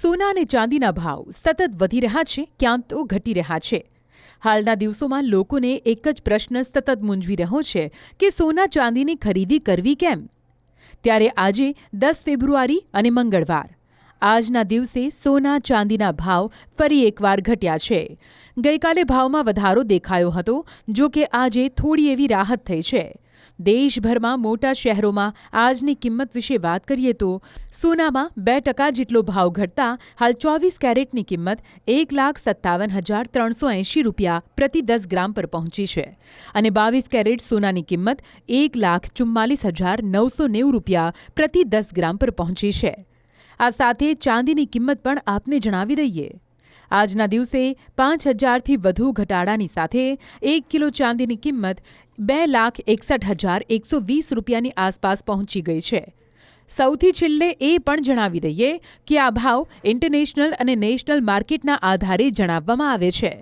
સોના અને ચાંદીના ભાવ સતત વધી રહ્યા છે, ક્યાંક તો ઘટી રહ્યા છે. હાલના દિવસોમાં લોકોને એક જ પ્રશ્ન સતત મૂંઝવી રહ્યો છે કે સોના ચાંદીની ખરીદી કરવી કેમ? ત્યારે આજે 10 ફેબ્રુઆરી અને મંગળવાર, આજના દિવસે સોના ચાંદીના ભાવ ફરી એકવાર ઘટ્યા છે. ગઈકાલે ભાવમાં વધારો દેખાયો હતો, જો કે આજે થોડી એવી રાહત થઈ છે. દેશભરમાં મોટા શહેરોમાં આજની કિંમત વિશે વાત કરીએ તો સોનામાં 2% જેટલો ભાવ ઘટતા હાલ 24 કેરેટની કિંમત ₹1,57,380 પ્રતિ 10 ગ્રામ પર પહોંચી છે અને 22 કેરેટ સોનાની કિંમત ₹1,44,990 પ્રતિ 10 ગ્રામ પર પહોંચી છે. આ સાથે ચાંદીની કિંમત પણ આપને જણાવી દઈએ. આજના દિવસે 5,000થી વધુ ઘટાડાની સાથે 1 કિલો ચાંદીની કિંમત ₹2,61,120ની આસપાસ પહોંચી ગઈ છે. સૌથી છેલ્લે એ પણ જણાવી દઈએ કે આ ભાવ ઇન્ટરનેશનલ અને નેશનલ માર્કેટના આધારે જણાવવામાં આવે છે.